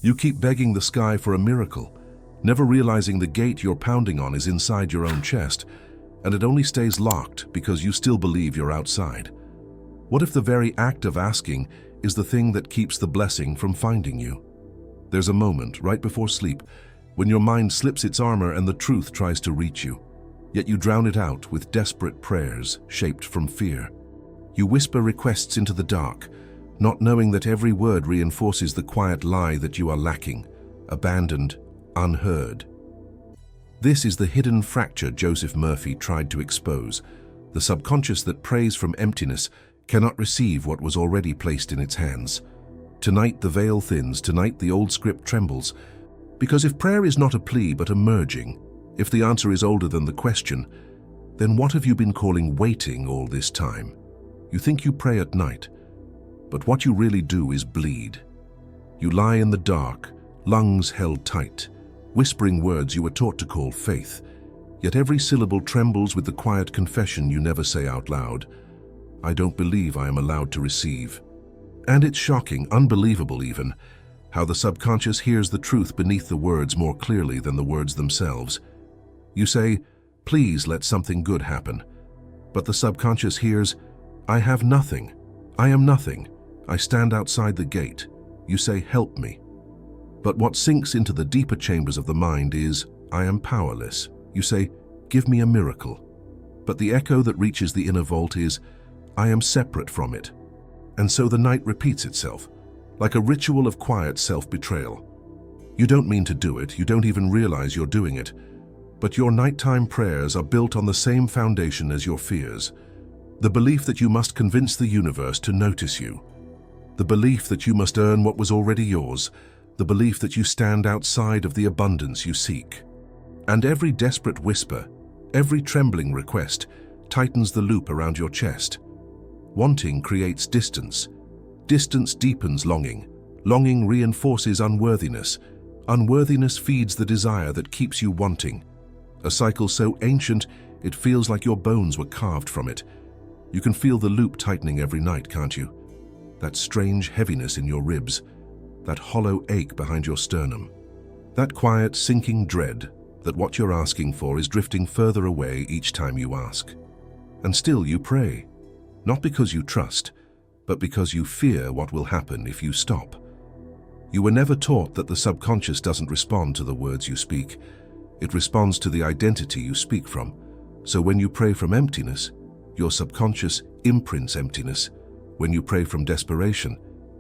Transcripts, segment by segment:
You keep begging the sky for a miracle, never realizing the gate you're pounding on is inside your own chest, and it only stays locked because you still believe you're outside. What if the very act of asking is the thing that keeps the blessing from finding you? There's a moment, right before sleep, when your mind slips its armor and the truth tries to reach you. Yet you drown it out with desperate prayers shaped from fear. You whisper requests into the dark, not knowing that every word reinforces the quiet lie that you are lacking, abandoned, unheard. This is the hidden fracture Joseph Murphy tried to expose, the subconscious that prays from emptiness cannot receive what was already placed in its hands. Tonight the veil thins, tonight the old script trembles, because if prayer is not a plea but a merging, if the answer is older than the question, then what have you been calling waiting all this time? You think you pray at night, but what you really do is bleed. You lie in the dark, lungs held tight, whispering words you were taught to call faith, yet every syllable trembles with the quiet confession you never say out loud. I don't believe I am allowed to receive. And it's shocking, unbelievable even, how the subconscious hears the truth beneath the words more clearly than the words themselves. You say, please let something good happen. But the subconscious hears, I have nothing. I am nothing. I stand outside the gate. You say, help me. But what sinks into the deeper chambers of the mind is, I am powerless. You say, give me a miracle. But the echo that reaches the inner vault is, I am separate from it. And so the night repeats itself, like a ritual of quiet self-betrayal. You don't mean to do it, you don't even realize you're doing it, but your nighttime prayers are built on the same foundation as your fears. The belief that you must convince the universe to notice you. The belief that you must earn what was already yours. The belief that you stand outside of the abundance you seek. And every desperate whisper, every trembling request, tightens the loop around your chest. Wanting creates distance. Distance deepens longing. Longing reinforces unworthiness. Unworthiness feeds the desire that keeps you wanting. A cycle so ancient, it feels like your bones were carved from it. You can feel the loop tightening every night, can't you? That strange heaviness in your ribs, that hollow ache behind your sternum. That quiet, sinking dread that what you're asking for is drifting further away each time you ask. And still you pray, not because you trust, but because you fear what will happen if you stop. You were never taught that the subconscious doesn't respond to the words you speak. It responds to the identity you speak from. So when you pray from emptiness, your subconscious imprints emptiness. When you pray from desperation,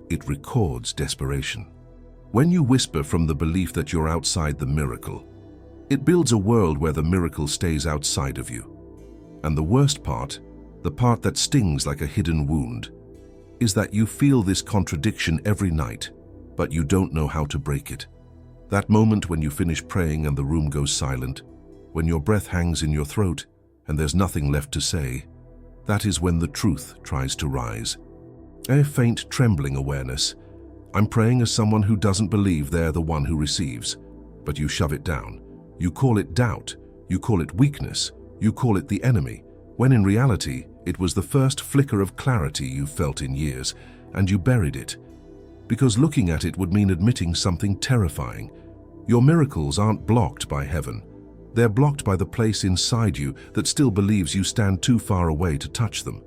it records desperation. When you whisper from the belief that you're outside the miracle, it builds a world where the miracle stays outside of you. And the worst part, the part that stings like a hidden wound, is that you feel this contradiction every night, but you don't know how to break it. That moment when you finish praying and the room goes silent, when your breath hangs in your throat and there's nothing left to say, that is when the truth tries to rise. A faint, trembling awareness. I'm praying as someone who doesn't believe they're the one who receives, but you shove it down. You call it doubt, you call it weakness, you call it the enemy, when in reality, it was the first flicker of clarity you've felt in years, and you buried it. Because looking at it would mean admitting something terrifying. Your miracles aren't blocked by heaven. They're blocked by the place inside you that still believes you stand too far away to touch them.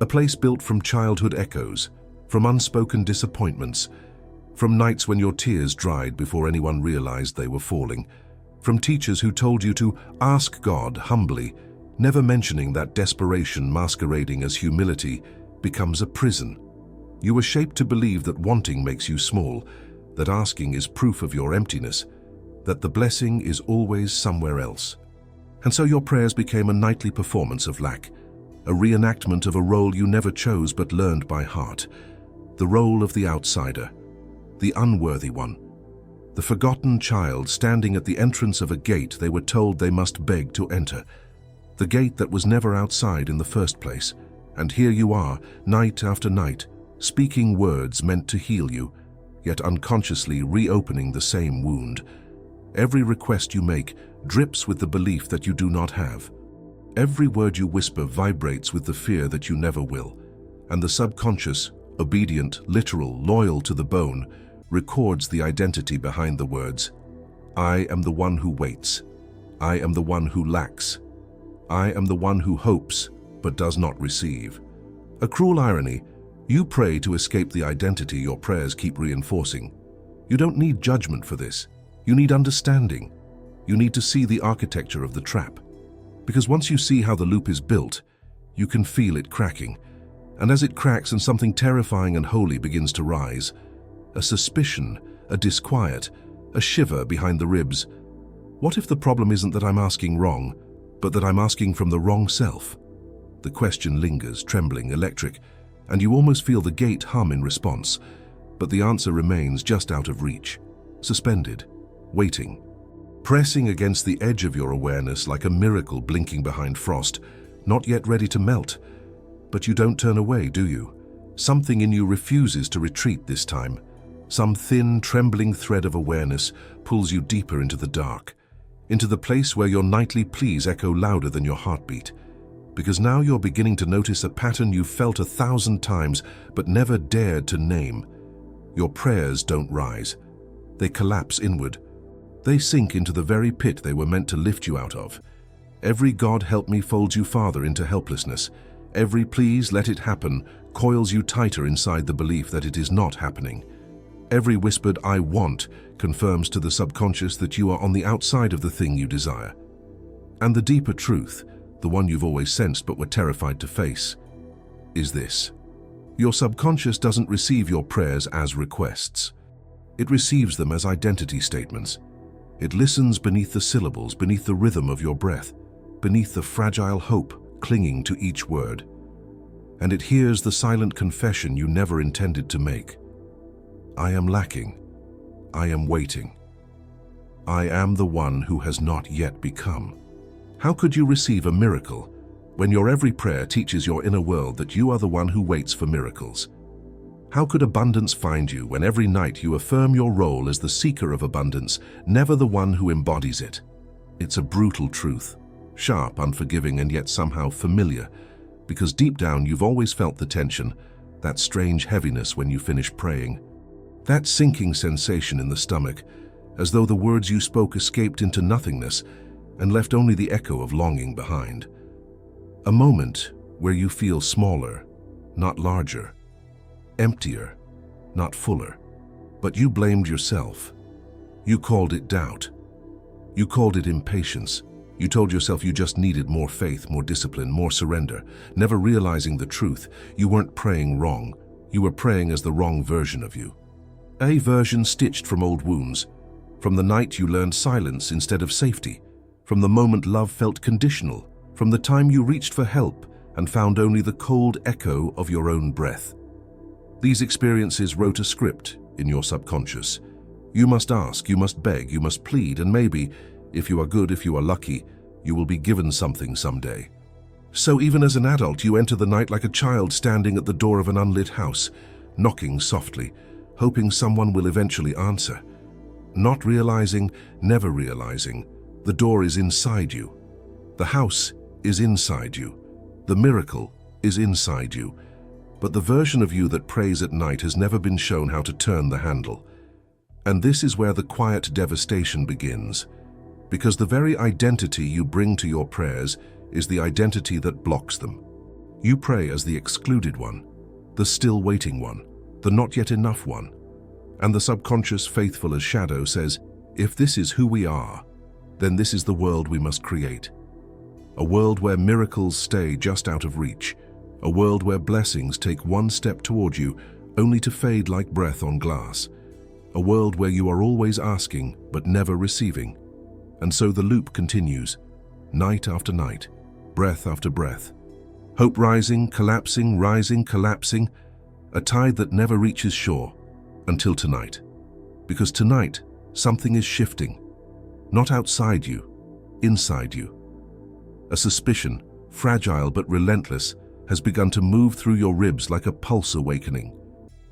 A place built from childhood echoes, from unspoken disappointments, from nights when your tears dried before anyone realized they were falling, from teachers who told you to ask God humbly, never mentioning that desperation masquerading as humility becomes a prison. You were shaped to believe that wanting makes you small, that asking is proof of your emptiness, that the blessing is always somewhere else. And so your prayers became a nightly performance of lack, a reenactment of a role you never chose but learned by heart, the role of the outsider, the unworthy one, the forgotten child standing at the entrance of a gate they were told they must beg to enter, the gate that was never outside in the first place. And here you are, night after night, speaking words meant to heal you, yet unconsciously reopening the same wound. Every request you make drips with the belief that you do not have. Every word you whisper vibrates with the fear that you never will. And the subconscious, obedient, literal, loyal to the bone, records the identity behind the words, "I am the one who waits. I am the one who lacks. I am the one who hopes but does not receive." A cruel irony, you pray to escape the identity your prayers keep reinforcing. You don't need judgment for this. You need understanding. You need to see the architecture of the trap. Because once you see how the loop is built, you can feel it cracking. And as it cracks and something terrifying and holy begins to rise, a suspicion, a disquiet, a shiver behind the ribs. What if the problem isn't that I'm asking wrong, but that I'm asking from the wrong self? The question lingers, trembling, electric, and you almost feel the gate hum in response, but the answer remains just out of reach, suspended, waiting, pressing against the edge of your awareness like a miracle blinking behind frost, not yet ready to melt. But you don't turn away, do you? Something in you refuses to retreat this time. Some thin, trembling thread of awareness pulls you deeper into the dark, into the place where your nightly pleas echo louder than your heartbeat. Because now you're beginning to notice a pattern you've felt 1,000 times but never dared to name. Your prayers don't rise. They collapse inward. They sink into the very pit they were meant to lift you out of. Every "God help me" folds you farther into helplessness. Every "please let it happen" coils you tighter inside the belief that it is not happening. Every whispered "I want" confirms to the subconscious that you are on the outside of the thing you desire. And the deeper truth, the one you've always sensed but were terrified to face, is this. Your subconscious doesn't receive your prayers as requests. It receives them as identity statements. It listens beneath the syllables, beneath the rhythm of your breath, beneath the fragile hope clinging to each word. And it hears the silent confession you never intended to make. I am lacking. I am waiting. I am the one who has not yet become. How could you receive a miracle when your every prayer teaches your inner world that you are the one who waits for miracles? How could abundance find you when every night you affirm your role as the seeker of abundance, never the one who embodies it? It's a brutal truth, sharp, unforgiving, and yet somehow familiar, because deep down you've always felt the tension, that strange heaviness when you finish praying. That sinking sensation in the stomach, as though the words you spoke escaped into nothingness and left only the echo of longing behind. A moment where you feel smaller, not larger, emptier, not fuller. But you blamed yourself. You called it doubt. You called it impatience. You told yourself you just needed more faith, more discipline, more surrender, never realizing the truth. You weren't praying wrong. You were praying as the wrong version of you. A version stitched from old wounds, from the night you learned silence instead of safety, from the moment love felt conditional, from the time you reached for help and found only the cold echo of your own breath. These experiences wrote a script in your subconscious. You must ask, you must beg, you must plead, and maybe, if you are good, if you are lucky, you will be given something someday. So even as an adult, you enter the night like a child standing at the door of an unlit house, knocking softly, hoping someone will eventually answer. Not realizing, never realizing, the door is inside you. The house is inside you. The miracle is inside you. But the version of you that prays at night has never been shown how to turn the handle. And this is where the quiet devastation begins. Because the very identity you bring to your prayers is the identity that blocks them. You pray as the excluded one, the still waiting one, the not yet enough one. And the subconscious, faithful as shadow, says, if this is who we are, then this is the world we must create. A world where miracles stay just out of reach. A world where blessings take one step toward you, only to fade like breath on glass. A world where you are always asking, but never receiving. And so the loop continues, night after night, breath after breath. Hope rising, collapsing, rising, collapsing, a tide that never reaches shore, until tonight. Because tonight, something is shifting. Not outside you, inside you. A suspicion, fragile but relentless, has begun to move through your ribs like a pulse awakening.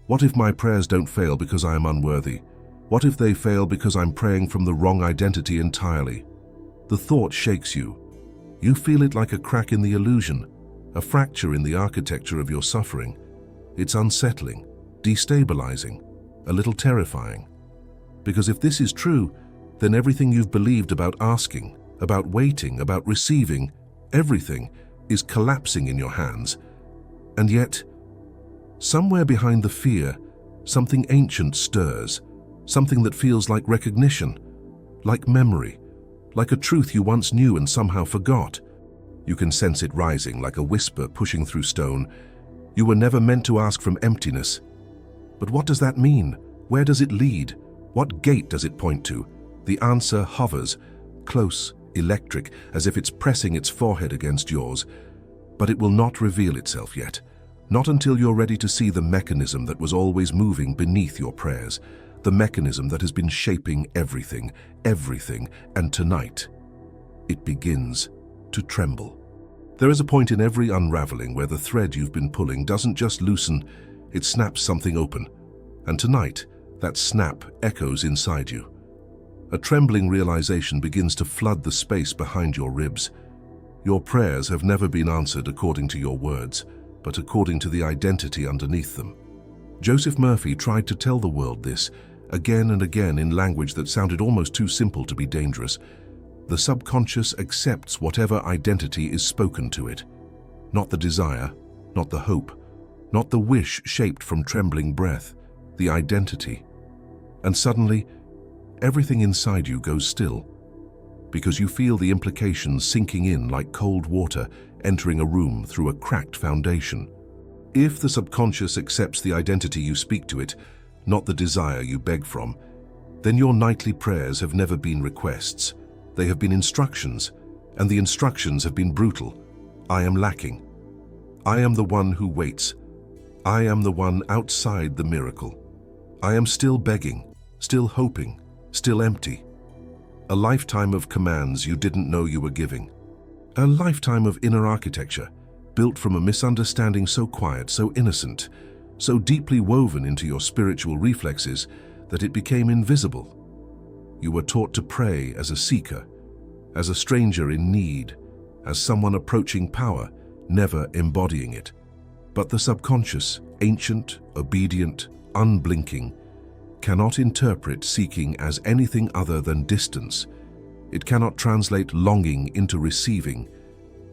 What if my prayers don't fail because I am unworthy? What if they fail because I'm praying from the wrong identity entirely? The thought shakes you. You feel it like a crack in the illusion, a fracture in the architecture of your suffering. It's unsettling, destabilizing, a little terrifying. Because if this is true, then everything you've believed about asking, about waiting, about receiving, everything is collapsing in your hands. And yet, somewhere behind the fear, something ancient stirs, something that feels like recognition, like memory, like a truth you once knew and somehow forgot. You can sense it rising like a whisper pushing through stone. You were never meant to ask from emptiness. But what does that mean? Where does it lead? What gate does it point to? The answer hovers, close, electric, as if it's pressing its forehead against yours. But it will not reveal itself yet. Not until you're ready to see the mechanism that was always moving beneath your prayers. The mechanism that has been shaping everything, and tonight, it begins to tremble. There is a point in every unraveling where the thread you've been pulling doesn't just loosen, it snaps something open. And tonight, that snap echoes inside you. A trembling realization begins to flood the space behind your ribs. Your prayers have never been answered according to your words, but according to the identity underneath them. Joseph Murphy tried to tell the world this, again and again in language that sounded almost too simple to be dangerous. The subconscious accepts whatever identity is spoken to it. Not the desire, not the hope, not the wish shaped from trembling breath, the identity. And suddenly, everything inside you goes still, because you feel the implications sinking in like cold water entering a room through a cracked foundation. If the subconscious accepts the identity you speak to it, not the desire you beg from, then your nightly prayers have never been requests. They have been instructions, and the instructions have been brutal. I am lacking. I am the one who waits. I am the one outside the miracle. I am still begging, still hoping, still empty. A lifetime of commands you didn't know you were giving. A lifetime of inner architecture, built from a misunderstanding so quiet, so innocent, so deeply woven into your spiritual reflexes that it became invisible. You were taught to pray as a seeker, as a stranger in need, as someone approaching power, never embodying it. But the subconscious, ancient, obedient, unblinking, cannot interpret seeking as anything other than distance. It cannot translate longing into receiving.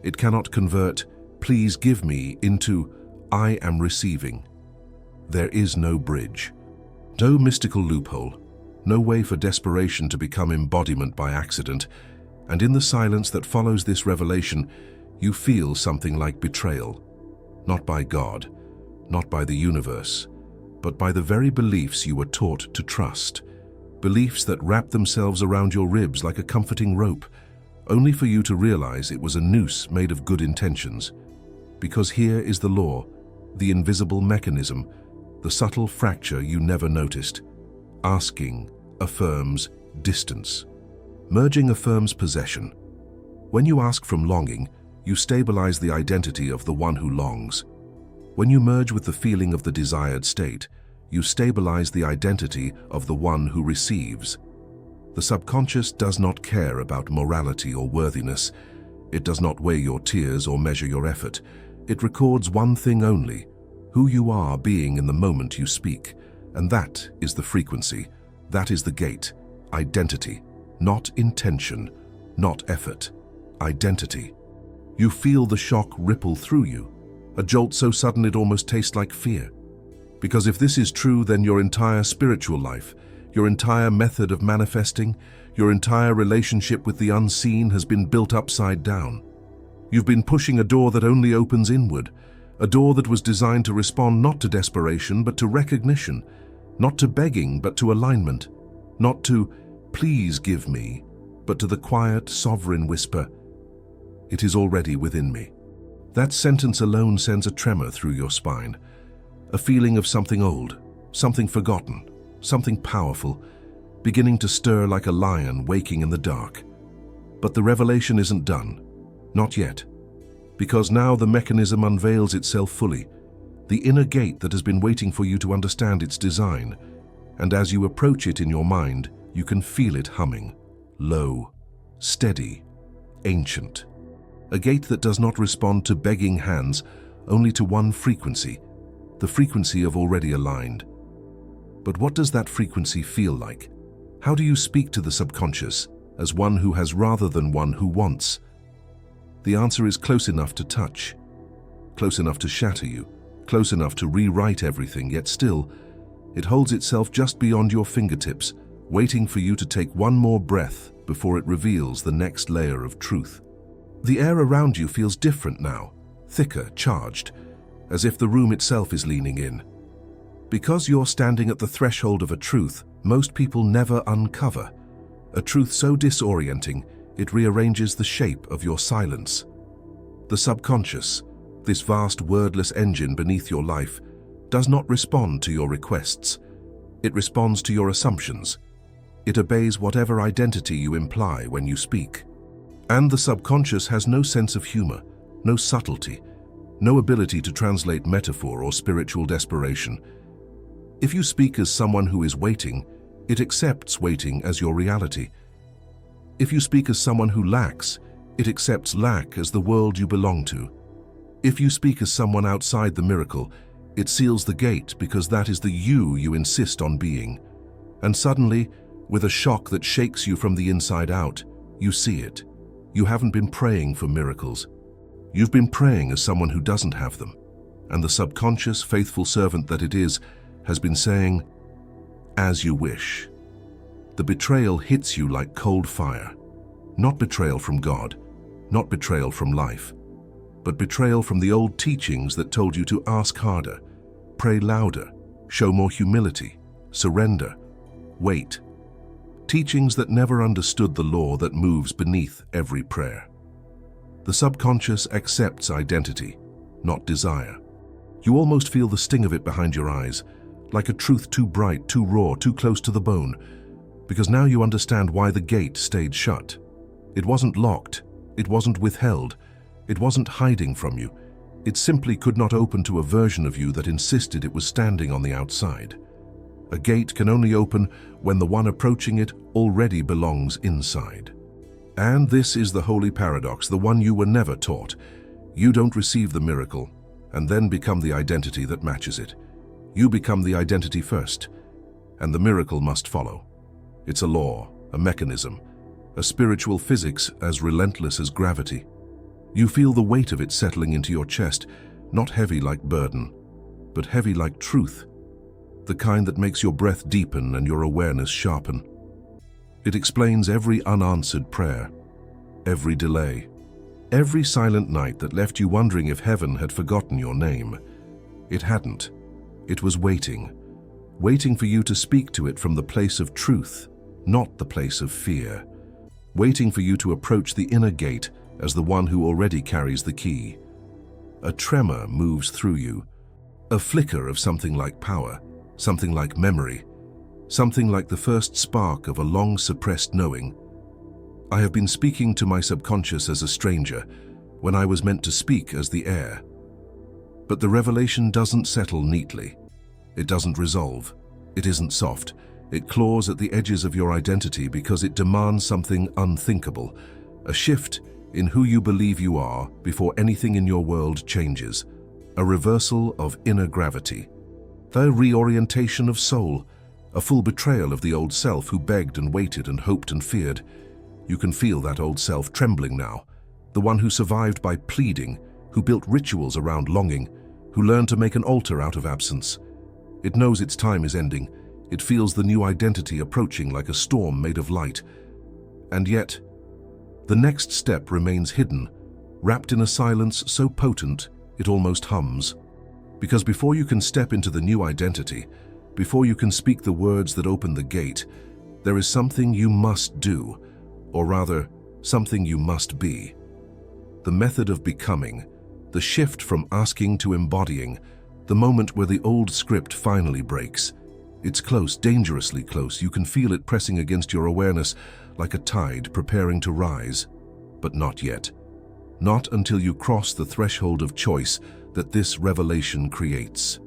It cannot convert, please give me, into, I am receiving. There is no bridge, no mystical loophole, no way for desperation to become embodiment by accident, and in the silence that follows this revelation, you feel something like betrayal, not by God, not by the universe, but by the very beliefs you were taught to trust, beliefs that wrap themselves around your ribs like a comforting rope, only for you to realize it was a noose made of good intentions. Because here is the law, the invisible mechanism, the subtle fracture you never noticed. Asking affirms distance. Merging affirms possession. When you ask from longing, you stabilize the identity of the one who longs. When you merge with the feeling of the desired state, you stabilize the identity of the one who receives. The subconscious does not care about morality or worthiness. It does not weigh your tears or measure your effort. It records one thing only, who you are being in the moment you speak. And that is the frequency, that is the gate, identity, not intention, not effort, identity. You feel the shock ripple through you, a jolt so sudden it almost tastes like fear. Because if this is true, then your entire spiritual life, your entire method of manifesting, your entire relationship with the unseen has been built upside down. You've been pushing a door that only opens inward, a door that was designed to respond not to desperation but to recognition, not to begging but to alignment, not to please give me, but to the quiet, sovereign whisper, it is already within me. That sentence alone sends a tremor through your spine, a feeling of something old, something forgotten, something powerful, beginning to stir like a lion waking in the dark. But the revelation isn't done, not yet, because now the mechanism unveils itself fully, the inner gate that has been waiting for you to understand its design, and as you approach it in your mind, you can feel it humming, low, steady, ancient. A gate that does not respond to begging hands, only to one frequency, the frequency of already aligned. But what does that frequency feel like? How do you speak to the subconscious as one who has rather than one who wants? The answer is close enough to touch, close enough to shatter you, close enough to rewrite everything, yet still, it holds itself just beyond your fingertips, waiting for you to take one more breath before it reveals the next layer of truth. The air around you feels different now, thicker, charged, as if the room itself is leaning in. Because you're standing at the threshold of a truth most people never uncover, a truth so disorienting it rearranges the shape of your silence. The subconscious, this vast wordless engine beneath your life, does not respond to your requests. It responds to your assumptions. It obeys whatever identity you imply when you speak. And the subconscious has no sense of humor, no subtlety, no ability to translate metaphor or spiritual desperation. If you speak as someone who is waiting, it accepts waiting as your reality. If you speak as someone who lacks, it accepts lack as the world you belong to. If you speak as someone outside the miracle, it seals the gate because that is the you insist on being. And suddenly, with a shock that shakes you from the inside out, you see it. You haven't been praying for miracles. You've been praying as someone who doesn't have them. And the subconscious, faithful servant that it is, has been saying, "As you wish." The betrayal hits you like cold fire. Not betrayal from God, not betrayal from life, but betrayal from the old teachings that told you to ask harder, pray louder, show more humility, surrender, wait. Teachings that never understood the law that moves beneath every prayer. The subconscious accepts identity, not desire. You almost feel the sting of it behind your eyes, like a truth too bright, too raw, too close to the bone, because now you understand why the gate stayed shut. It wasn't locked, it wasn't withheld, it wasn't hiding from you. It simply could not open to a version of you that insisted it was standing on the outside. A gate can only open when the one approaching it already belongs inside. And this is the holy paradox, the one you were never taught. You don't receive the miracle and then become the identity that matches it. You become the identity first, and the miracle must follow. It's a law, a mechanism, a spiritual physics as relentless as gravity. You feel the weight of it settling into your chest, not heavy like burden, but heavy like truth, the kind that makes your breath deepen and your awareness sharpen. It explains every unanswered prayer, every delay, every silent night that left you wondering if heaven had forgotten your name. It hadn't. It was waiting, waiting for you to speak to it from the place of truth, not the place of fear, waiting for you to approach the inner gate as the one who already carries the key. A tremor moves through you, a flicker of something like power, something like memory, something like the first spark of a long-suppressed knowing. I have been speaking to my subconscious as a stranger, when I was meant to speak as the heir. But the revelation doesn't settle neatly. It doesn't resolve. It isn't soft. It claws at the edges of your identity because it demands something unthinkable, a shift in who you believe you are before anything in your world changes, a reversal of inner gravity, a reorientation of soul, a full betrayal of the old self who begged and waited and hoped and feared. You can feel that old self trembling now, the one who survived by pleading, who built rituals around longing, who learned to make an altar out of absence. It knows its time is ending. It feels the new identity approaching like a storm made of light. And yet, the next step remains hidden, wrapped in a silence so potent it almost hums. Because before you can step into the new identity, before you can speak the words that open the gate, there is something you must do, or rather, something you must be. The method of becoming, the shift from asking to embodying, the moment where the old script finally breaks. It's close, dangerously close. You can feel it pressing against your awareness like a tide preparing to rise. But not yet. Not until you cross the threshold of choice that this revelation creates.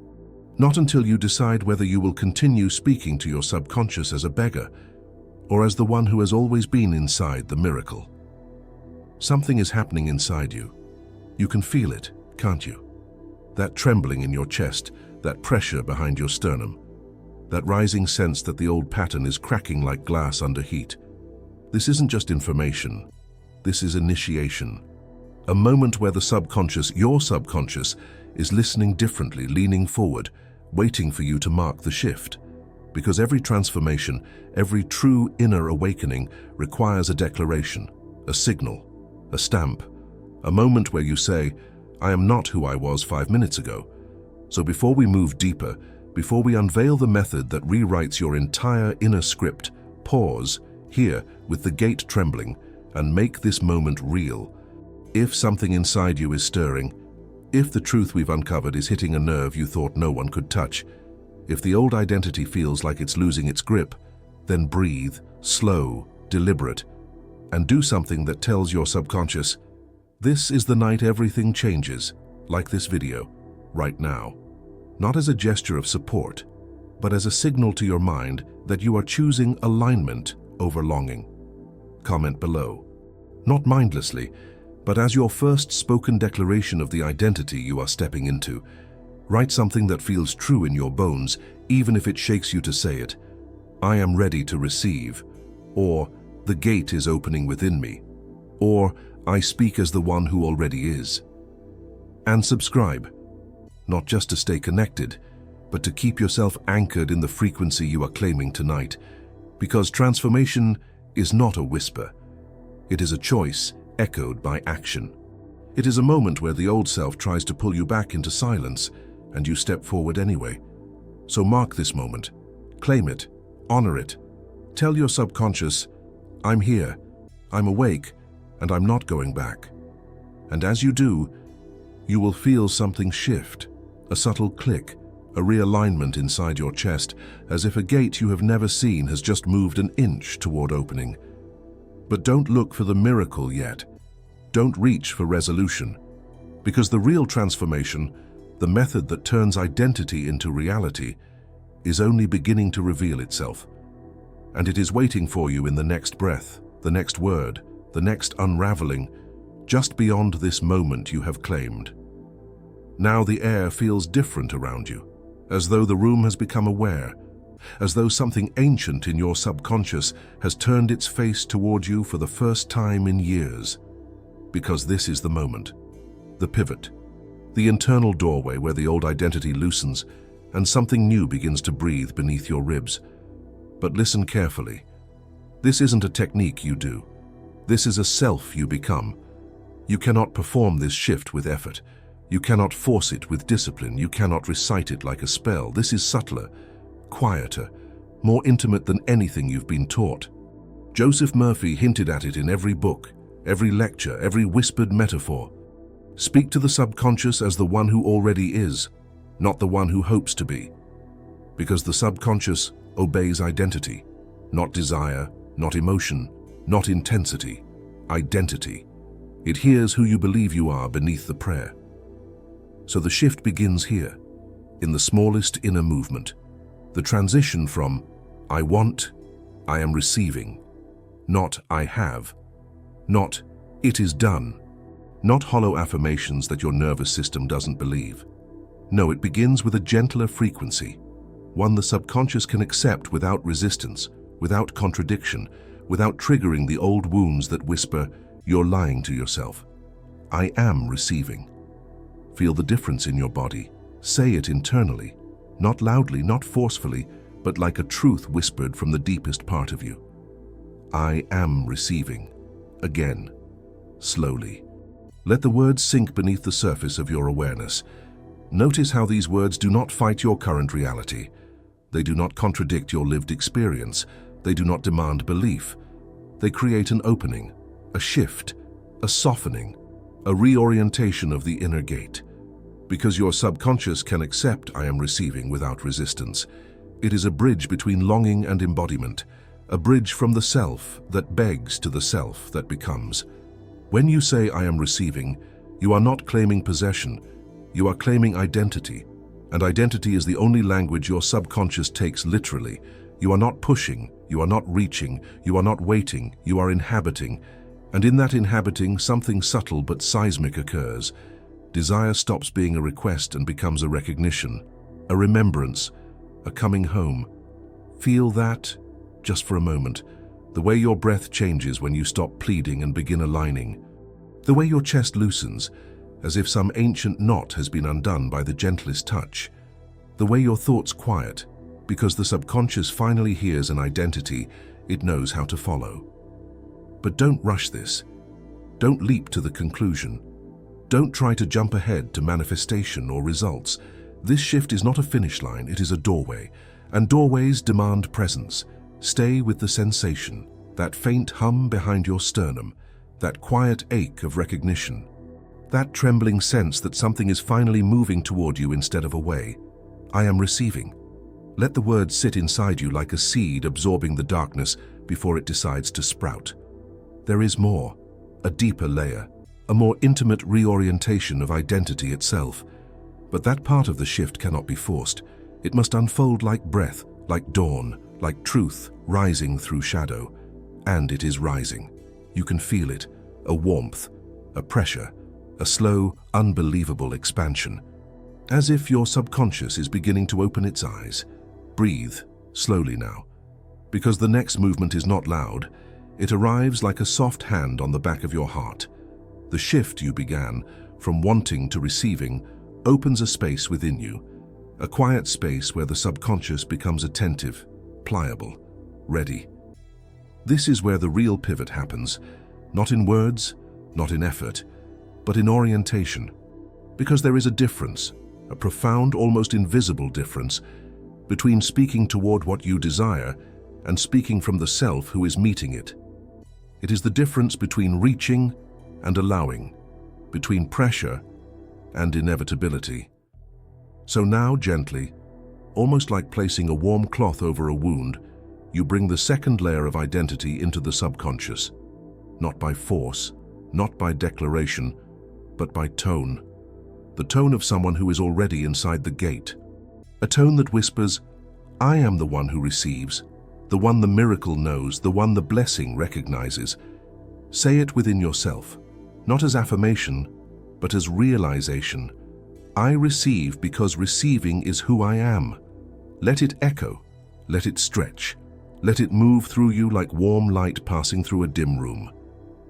Not until you decide whether you will continue speaking to your subconscious as a beggar, or as the one who has always been inside the miracle. Something is happening inside you. You can feel it, can't you? That trembling in your chest, that pressure behind your sternum. that rising sense that the old pattern is cracking like glass under heat. This isn't just information, this is initiation. A moment where the subconscious, your subconscious, is listening differently, leaning forward, waiting for you to mark the shift. Because every transformation, every true inner awakening requires a declaration, a signal, a stamp, a moment where you say, I am not who I was 5 minutes ago. So before we move deeper, before we unveil the method that rewrites your entire inner script, pause, here, with the gate trembling, and make this moment real. If something inside you is stirring, if the truth we've uncovered is hitting a nerve you thought no one could touch, if the old identity feels like it's losing its grip, then breathe, slow, deliberate, and do something that tells your subconscious, this is the night everything changes, like this video, right now. Not as a gesture of support, but as a signal to your mind that you are choosing alignment over longing. Comment below. Not mindlessly, but as your first spoken declaration of the identity you are stepping into. Write something that feels true in your bones, even if it shakes you to say it. I am ready to receive, or the gate is opening within me, or I speak as the one who already is. And subscribe, not just to stay connected, but to keep yourself anchored in the frequency you are claiming tonight, because transformation is not a whisper. It is a choice echoed by action. It is a moment where the old self tries to pull you back into silence, and you step forward anyway. So mark this moment, claim it, honor it. Tell your subconscious, I'm here, I'm awake, and I'm not going back. And as you do, you will feel something shift, a subtle click, a realignment inside your chest, as if a gate you have never seen has just moved an inch toward opening. But don't look for the miracle yet. Don't reach for resolution, because the real transformation, the method that turns identity into reality, is only beginning to reveal itself. And it is waiting for you in the next breath, the next word, the next unraveling, just beyond this moment you have claimed. Now the air feels different around you, as though the room has become aware, as though something ancient in your subconscious has turned its face toward you for the first time in years. Because this is the moment, the pivot, the internal doorway where the old identity loosens and something new begins to breathe beneath your ribs. But listen carefully. This isn't a technique you do. This is a self you become. You cannot perform this shift with effort. You cannot force it with discipline. You cannot recite it like a spell. This is subtler, quieter, more intimate than anything you've been taught. Joseph Murphy hinted at it in every book, every lecture, every whispered metaphor. Speak to the subconscious as the one who already is, not the one who hopes to be. Because the subconscious obeys identity, not desire, not emotion, not intensity, identity. It hears who you believe you are beneath the prayer. So the shift begins here, in the smallest inner movement, the transition from I want, I am receiving, not I have, not it is done, not hollow affirmations that your nervous system doesn't believe. No, it begins with a gentler frequency, one the subconscious can accept without resistance, without contradiction, without triggering the old wounds that whisper, you're lying to yourself. I am receiving. Feel the difference in your body. Say it internally, not loudly, not forcefully, but like a truth whispered from the deepest part of you. I am receiving. Again, slowly. Let the words sink beneath the surface of your awareness. Notice how these words do not fight your current reality. They do not contradict your lived experience. They do not demand belief. They create an opening, a shift, a softening, a reorientation of the inner gate. Because your subconscious can accept I am receiving without resistance. It is a bridge between longing and embodiment, a bridge from the self that begs to the self that becomes. When you say I am receiving, you are not claiming possession, you are claiming identity, and identity is the only language your subconscious takes literally. You are not pushing, you are not reaching, you are not waiting, you are inhabiting, and in that inhabiting, something subtle but seismic occurs. Desire stops being a request and becomes a recognition, a remembrance, a coming home. Feel that, just for a moment, the way your breath changes when you stop pleading and begin aligning. The way your chest loosens, as if some ancient knot has been undone by the gentlest touch. The way your thoughts quiet, because the subconscious finally hears an identity it knows how to follow. But don't rush this. Don't leap to the conclusion. Don't try to jump ahead to manifestation or results. This shift is not a finish line, it is a doorway. And doorways demand presence. Stay with the sensation, that faint hum behind your sternum, that quiet ache of recognition, that trembling sense that something is finally moving toward you instead of away. I am receiving. Let the word sit inside you like a seed absorbing the darkness before it decides to sprout. There is more, a deeper layer, a more intimate reorientation of identity itself. But that part of the shift cannot be forced. It must unfold like breath, like dawn, like truth rising through shadow. And it is rising. You can feel it, a warmth, a pressure, a slow, unbelievable expansion. As if your subconscious is beginning to open its eyes. Breathe, slowly now. Because the next movement is not loud, it arrives like a soft hand on the back of your heart. The shift you began, from wanting to receiving, opens a space within you. A quiet space where the subconscious becomes attentive, pliable, ready. This is where the real pivot happens, not in words, not in effort, but in orientation. Because there is a difference, a profound, almost invisible difference, between speaking toward what you desire and speaking from the self who is meeting it. It is the difference between reaching and allowing, between pressure and inevitability. So now, gently, almost like placing a warm cloth over a wound, you bring the second layer of identity into the subconscious. Not by force, not by declaration, but by tone. The tone of someone who is already inside the gate. A tone that whispers, I am the one who receives, the one the miracle knows, the one the blessing recognizes. Say it within yourself, not as affirmation, but as realization. I receive because receiving is who I am. Let it echo, let it stretch, let it move through you like warm light passing through a dim room.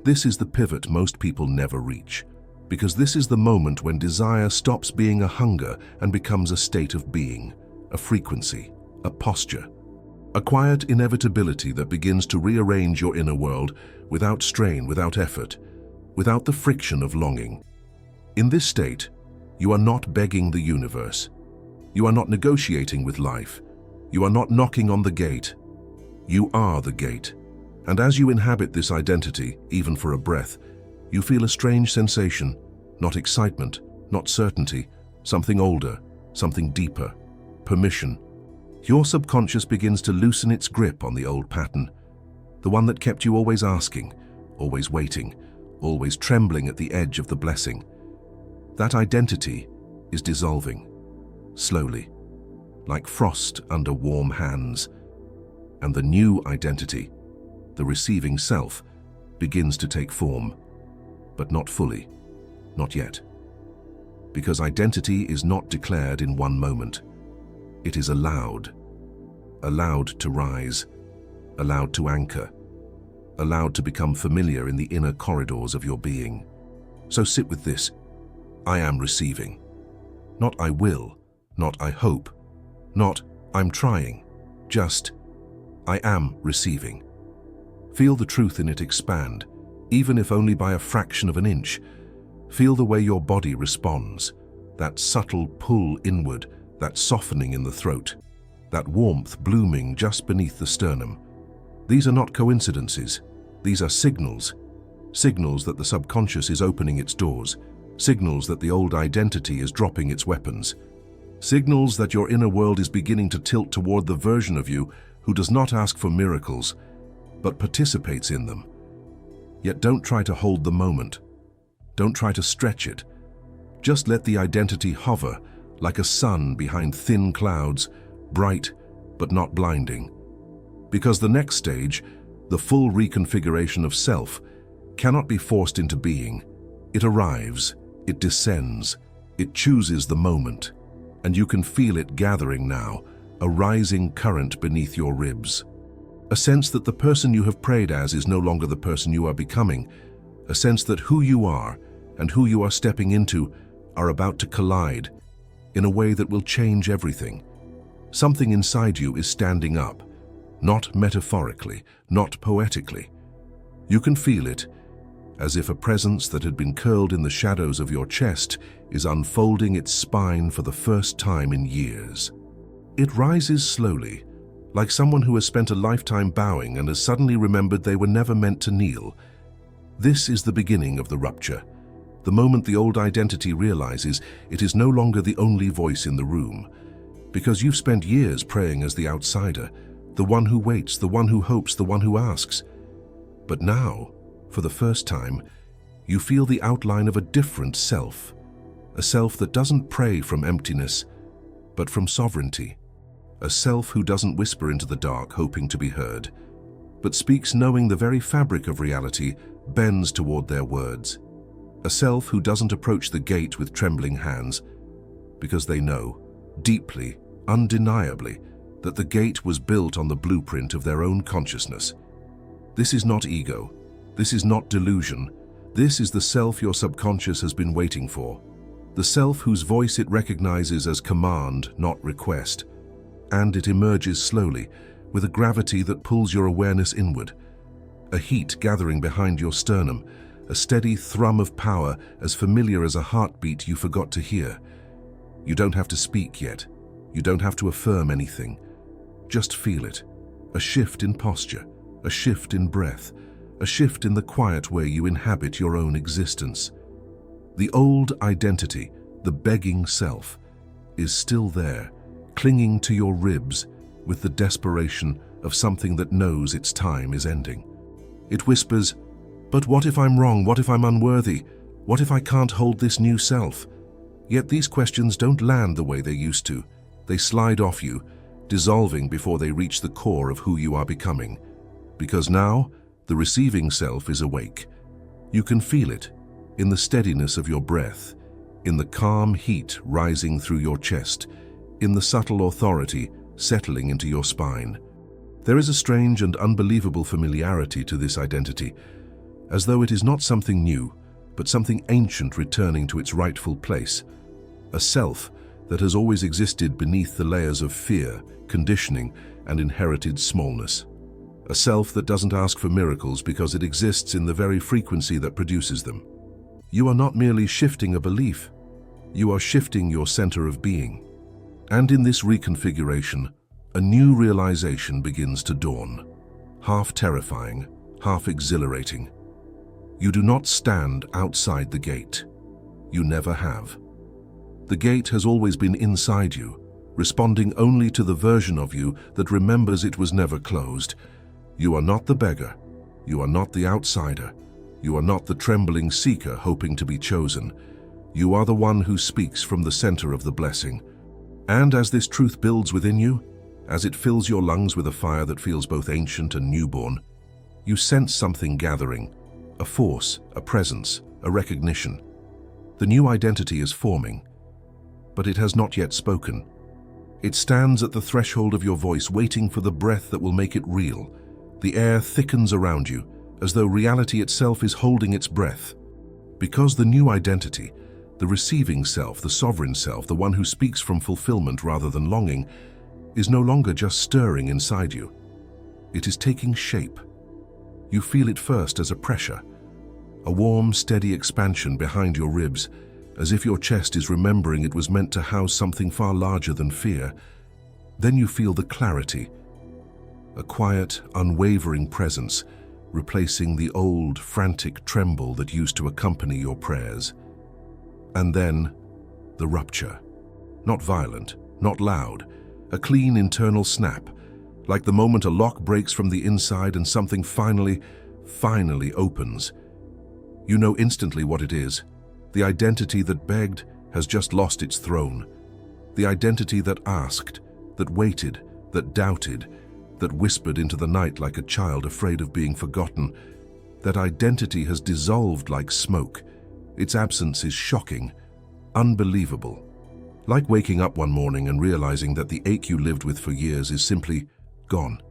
This is the pivot most people never reach, because this is the moment when desire stops being a hunger and becomes a state of being, a frequency, a posture, a quiet inevitability that begins to rearrange your inner world without strain, without effort, without the friction of longing. In this state, you are not begging the universe. You are not negotiating with life. You are not knocking on the gate. You are the gate. And as you inhabit this identity, even for a breath, you feel a strange sensation, not excitement, not certainty, something older, something deeper, permission. Your subconscious begins to loosen its grip on the old pattern, the one that kept you always asking, always waiting, always trembling at the edge of the blessing. That identity is dissolving, slowly, like frost under warm hands. And the new identity, the receiving self, begins to take form, but not fully, not yet. Because identity is not declared in one moment. It is allowed to rise, allowed to anchor, allowed to become familiar in the inner corridors of your being. So sit with this. I am receiving. Not I will, not I hope, not I'm trying, just I am receiving. Feel the truth in it expand, even if only by a fraction of an inch. Feel the way your body responds, that subtle pull inward, that softening in the throat, that warmth blooming just beneath the sternum. These are not coincidences. These are signals. Signals that the subconscious is opening its doors. Signals that the old identity is dropping its weapons. Signals that your inner world is beginning to tilt toward the version of you who does not ask for miracles, but participates in them. Yet don't try to hold the moment. Don't try to stretch it. Just let the identity hover like a sun behind thin clouds, bright but not blinding. Because the next stage, the full reconfiguration of self, cannot be forced into being. It arrives, it descends, it chooses the moment, and you can feel it gathering now, a rising current beneath your ribs. A sense that the person you have prayed as is no longer the person you are becoming. A sense that who you are and who you are stepping into are about to collide in a way that will change everything. Something inside you is standing up, not metaphorically, not poetically. You can feel it, as if a presence that had been curled in the shadows of your chest is unfolding its spine for the first time in years. It rises slowly, like someone who has spent a lifetime bowing and has suddenly remembered they were never meant to kneel. This is the beginning of the rupture. The moment the old identity realizes it is no longer the only voice in the room. Because you've spent years praying as the outsider, the one who waits, the one who hopes, the one who asks. But now, for the first time, you feel the outline of a different self. A self that doesn't pray from emptiness, but from sovereignty. A self who doesn't whisper into the dark hoping to be heard, but speaks knowing the very fabric of reality bends toward their words. A self who doesn't approach the gate with trembling hands, because they know, deeply, undeniably, that the gate was built on the blueprint of their own consciousness. This is not ego. This is not delusion. This is the self your subconscious has been waiting for. The self whose voice it recognizes as command, not request. And it emerges slowly, with a gravity that pulls your awareness inward. A heat gathering behind your sternum, a steady thrum of power as familiar as a heartbeat you forgot to hear. You don't have to speak yet. You don't have to affirm anything. Just feel it. A shift in posture, a shift in breath, a shift in the quiet way you inhabit your own existence. The old identity, the begging self, is still there, clinging to your ribs with the desperation of something that knows its time is ending. It whispers, "But what if I'm wrong? What if I'm unworthy? What if I can't hold this new self?" Yet these questions don't land the way they used to. They slide off you, dissolving before they reach the core of who you are becoming. Because now, the receiving self is awake. You can feel it, in the steadiness of your breath, in the calm heat rising through your chest, in the subtle authority settling into your spine. There is a strange and unbelievable familiarity to this identity, as though it is not something new, but something ancient returning to its rightful place. A self that has always existed beneath the layers of fear, conditioning, and inherited smallness. A self that doesn't ask for miracles because it exists in the very frequency that produces them. You are not merely shifting a belief, you are shifting your center of being. And in this reconfiguration, a new realization begins to dawn, half terrifying, half exhilarating. You do not stand outside the gate. You never have. The gate has always been inside you, responding only to the version of you that remembers it was never closed. You are not the beggar. You are not the outsider. You are not the trembling seeker hoping to be chosen. You are the one who speaks from the center of the blessing. And as this truth builds within you, as it fills your lungs with a fire that feels both ancient and newborn, you sense something gathering, a force, a presence, a recognition. The new identity is forming, but it has not yet spoken. It stands at the threshold of your voice, waiting for the breath that will make it real. The air thickens around you, as though reality itself is holding its breath. Because the new identity, the receiving self, the sovereign self, the one who speaks from fulfillment rather than longing, is no longer just stirring inside you. It is taking shape. You feel it first as a pressure, a warm, steady expansion behind your ribs, as if your chest is remembering it was meant to house something far larger than fear. Then you feel the clarity, a quiet, unwavering presence, replacing the old, frantic tremble that used to accompany your prayers. And then, the rupture. Not violent, not loud, a clean internal snap, like the moment a lock breaks from the inside and something finally opens. You know instantly what it is. The identity that begged has just lost its throne. The identity that asked, that waited, that doubted, that whispered into the night like a child afraid of being forgotten. That identity has dissolved like smoke. Its absence is shocking, unbelievable. Like waking up one morning and realizing that the ache you lived with for years is simply gone.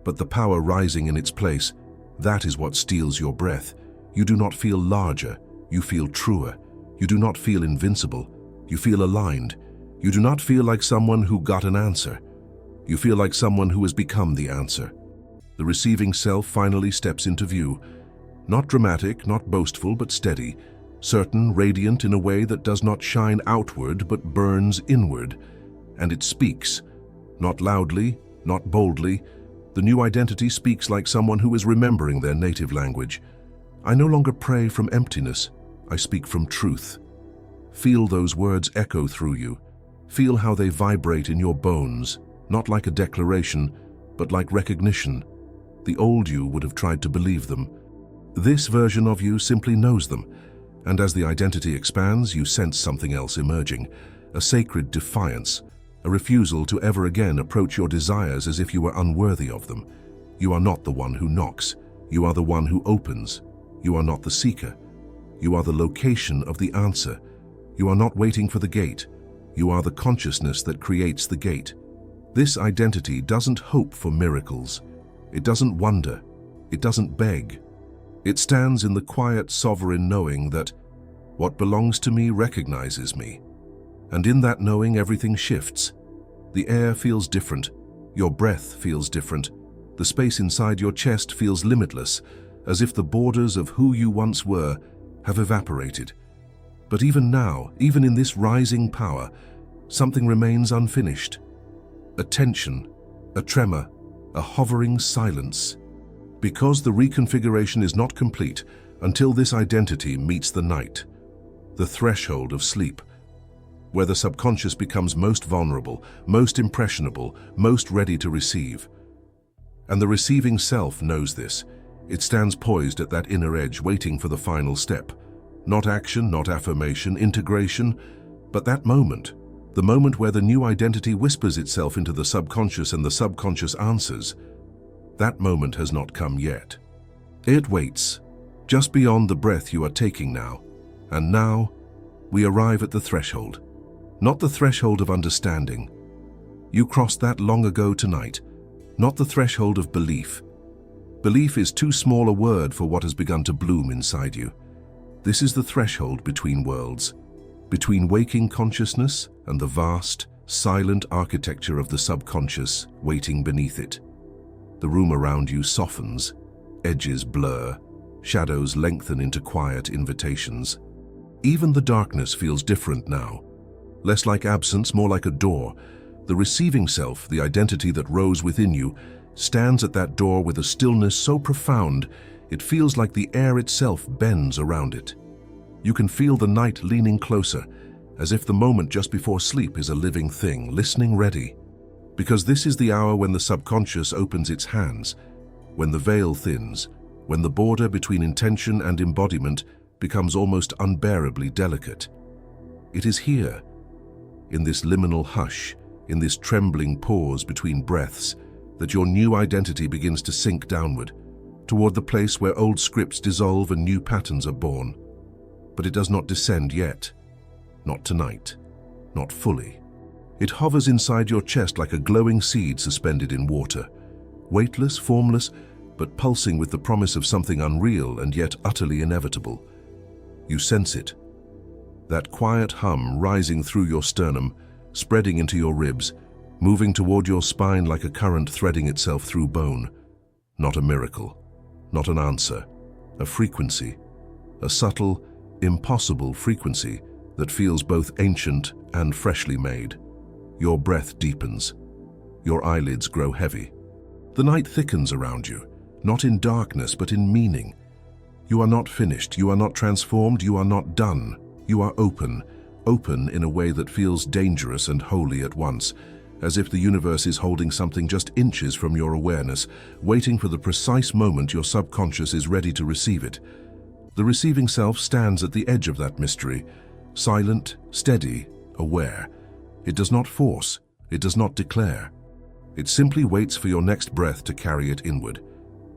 But the power rising in its place, that is what steals your breath. You do not feel larger, you feel truer. You do not feel invincible, you feel aligned. You do not feel like someone who got an answer. You feel like someone who has become the answer. The receiving self finally steps into view. Not dramatic, not boastful, but steady. Certain, radiant in a way that does not shine outward but burns inward. And it speaks. Not loudly, not boldly. The new identity speaks like someone who is remembering their native language. I no longer pray from emptiness. I speak from truth. Feel those words echo through you. Feel how they vibrate in your bones, not like a declaration, but like recognition. The old you would have tried to believe them. This version of you simply knows them. And as the identity expands, you sense something else emerging, a sacred defiance, a refusal to ever again approach your desires as if you were unworthy of them. You are not the one who knocks. You are the one who opens. You are not the seeker. You are the location of the answer. You are not waiting for the gate. You are the consciousness that creates the gate. This identity doesn't hope for miracles. It doesn't wonder. It doesn't beg. It stands in the quiet, sovereign knowing that what belongs to me recognizes me. And in that knowing, everything shifts. The air feels different. Your breath feels different. The space inside your chest feels limitless, as if the borders of who you once were have evaporated. But even now, even in this rising power, something remains unfinished. A tension, a tremor, a hovering silence. Because the reconfiguration is not complete until this identity meets the night, the threshold of sleep, where the subconscious becomes most vulnerable, most impressionable, most ready to receive. And the receiving self knows this. It stands poised at that inner edge, waiting for the final step. Not action, not affirmation, integration, but that moment, the moment where the new identity whispers itself into the subconscious and the subconscious answers. That moment has not come yet. It waits, just beyond the breath you are taking now. And now, we arrive at the threshold. Not the threshold of understanding. You crossed that long ago tonight. Not the threshold of belief. Belief is too small a word for what has begun to bloom inside you. This is the threshold between worlds, between waking consciousness and the vast, silent architecture of the subconscious waiting beneath it. The room around you softens, edges blur, shadows lengthen into quiet invitations. Even the darkness feels different now. Less like absence, more like a door. The receiving self, the identity that rose within you, stands at that door with a stillness so profound it feels like the air itself bends around it. You can feel the night leaning closer, as if the moment just before sleep is a living thing, listening ready. Because this is the hour when the subconscious opens its hands, when the veil thins, when the border between intention and embodiment becomes almost unbearably delicate. It is here, in this liminal hush, in this trembling pause between breaths, that your new identity begins to sink downward, toward the place where old scripts dissolve and new patterns are born. But it does not descend yet. Not tonight. Not fully. It hovers inside your chest like a glowing seed suspended in water, weightless, formless, but pulsing with the promise of something unreal and yet utterly inevitable. You sense it. That quiet hum rising through your sternum, spreading into your ribs, moving toward your spine like a current threading itself through bone. Not a miracle. Not an answer. A frequency. A subtle, impossible frequency that feels both ancient and freshly made. Your breath deepens. Your eyelids grow heavy. The night thickens around you, not in darkness but in meaning. You are not finished, you are not transformed, you are not done. You are open, open in a way that feels dangerous and holy at once, as if the universe is holding something just inches from your awareness, waiting for the precise moment your subconscious is ready to receive it. The receiving self stands at the edge of that mystery, silent, steady, aware. It does not force, it does not declare. It simply waits for your next breath to carry it inward.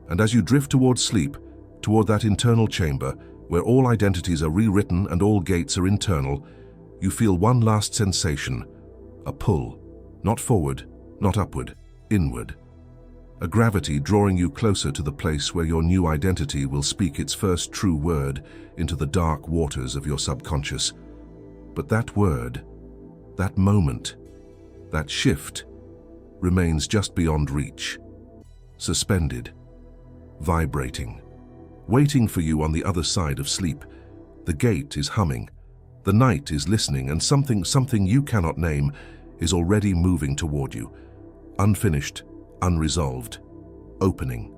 And as you drift towards sleep, toward that internal chamber, where all identities are rewritten and all gates are internal, You feel one last sensation, a pull, not forward, not upward, inward. A gravity drawing you closer to the place where your new identity will speak its first true word into the dark waters of your subconscious. But that word, that moment, that shift, remains just beyond reach, suspended, vibrating, waiting for you on the other side of sleep. The gate is humming, the night is listening, and something you cannot name is already moving toward you, unfinished, unresolved, opening.